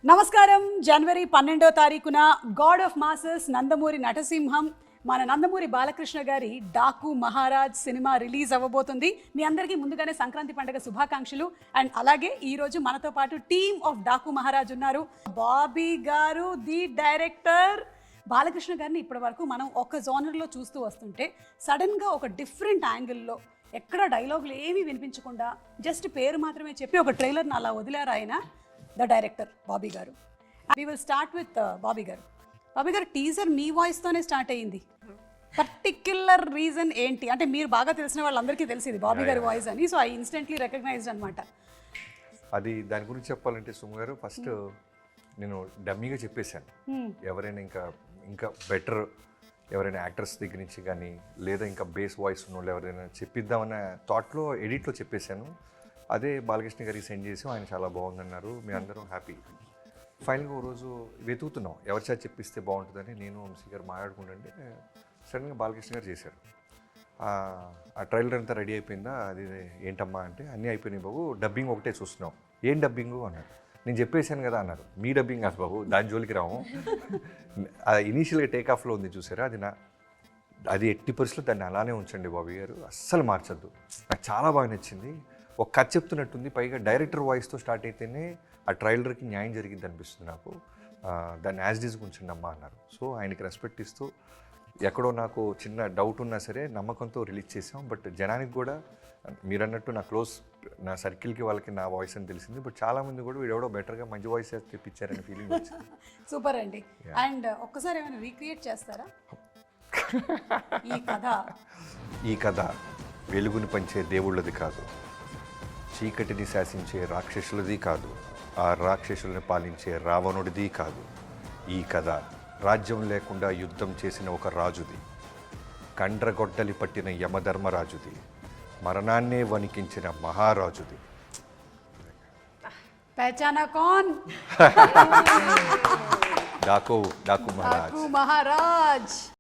నమస్కారం. జనవరి 12వ తారీఖున God of masses Nandamuri నటసింహం మన నందమూరి బాలకృష్ణ గారి డాకు మహారాజ్ సినిమా రిలీజ్ అవ్వబోతుంది. మీ అందరికీ ముందుగానే సంక్రాంతి పండుగ శుభాకాంక్షలు. అండ్ అలాగే ఈరోజు మనతో పాటు టీమ్ ఆఫ్ డాకు మహారాజ్ ఉన్నారు. బాబీ గారు ది డైరెక్టర్. బాలకృష్ణ గారిని ఇప్పటి వరకు మనం ఒక జోనర్లో చూస్తూ వస్తుంటే సడన్గా ఒక డిఫరెంట్ యాంగిల్లో ఎక్కడ డైలాగులు ఏమీ వినిపించకుండా జస్ట్ పేరు మాత్రమే చెప్పి ఒక ట్రైలర్ని అలా వదిలారు ఆయన, the director Bobby garu. We will start with Bobby garu. Bobby garu, teaser మీ వాయిస్తోనే స్టార్ట్ అయ్యింది. పర్టిక్యులర్ రీజన్ ఏంటి? అంటే మీరు బాగా తెలిసిన వాళ్ళందరికీ తెలిసింది బాబీ గారి వాయిస్ అని, సో ఐ ఇన్స్టెంట్లీ రికగ్నైజ్డ్ అనమాట. అది దాని గురించి చెప్పాలంటే సుమ గారు, ఫస్ట్ నేను డమ్మీగా చెప్పేశాను. ఎవరైనా ఇంకా బెటర్ ఎవరైనా యాక్టర్స్ దగ్గర నుంచి కానీ లేదా ఇంకా బేస్ వాయిస్ ఉన్న వాళ్ళు ఎవరైనా చెప్పిద్దామన్న థాట్లో ఎడిట్లో చెప్పేశాను. అదే బాలకృష్ణ గారికి సెండ్ చేసి ఆయన చాలా బాగుందన్నారు. మీ అందరం హ్యాపీ. ఫైనల్గా ఓ రోజు వెతుకుతున్నాం ఎవరి చేత చెప్పిస్తే బాగుంటుందని నేను వంశీ గారు మాట్లాడుకుంటుంటే సడన్గా బాలకృష్ణ గారు చేశారు. ఆ ట్రైలర్ అంతా రెడీ అయిపోయిందా? అది ఏంటమ్మా అంటే అన్నీ అయిపోయినాయి బాబు, డబ్బింగ్ ఒకటే చూస్తున్నాం. ఏం డబ్బింగు అన్నారు. నేను చెప్పేశాను కదా అన్నారు. మీ డబ్బింగ్ కాదు బాబు, దాని జోలికి రాము. ఇనీషియల్గా టేక్ ఆఫ్లో ఉంది చూసారా, అది ఎట్టి పరిస్థితుల్లో దాన్ని అలానే ఉంచండి బాబీ గారు, అస్సలు మార్చద్దు. నాకు చాలా బాగా నచ్చింది. ఒక కథ చెప్తున్నట్టుంది, పైగా డైరెక్టర్ వాయిస్తో స్టార్ట్ అయితేనే ఆ ట్రైలర్కి న్యాయం జరిగింది అనిపిస్తుంది నాకు. దాన్ని యాజ్ డీజ్ ఉంచండి అమ్మా అన్నారు. సో ఆయనకి రెస్పెక్ట్ ఇస్తూ ఎక్కడో నాకు చిన్న డౌట్ ఉన్నా సరే నమ్మకంతో రిలీజ్ చేసాం. బట్ జనానికి కూడా మీరన్నట్టు నా సర్కిల్కి వాళ్ళకి నా వాయిస్ అని తెలిసింది. బట్ చాలామంది కూడా వీడెవడో బెటర్గా మంచి వాయిస్ తెప్పించారని ఫీలింగ్ వచ్చింది. సూపర్ అండి. అండ్ ఒక్కసారి ఏమైనా రీక్రియేట్ చేస్తారా ఈ కథ వెలుగుని పంచే దేవుళ్ళది కాదు, చీకటిని శాసించే రాక్షసులది కాదు, ఆ రాక్షసుల్ని పాలించే రావణుడిది కాదు. ఈ కథ రాజ్యం లేకుండా యుద్ధం చేసిన ఒక రాజుది, కండ్రగొడ్డలి పట్టిన యమధర్మరాజుది, మరణాన్నే వణికించిన మహారాజుది. పహచానా కౌన్? డాకు మహారాజ్.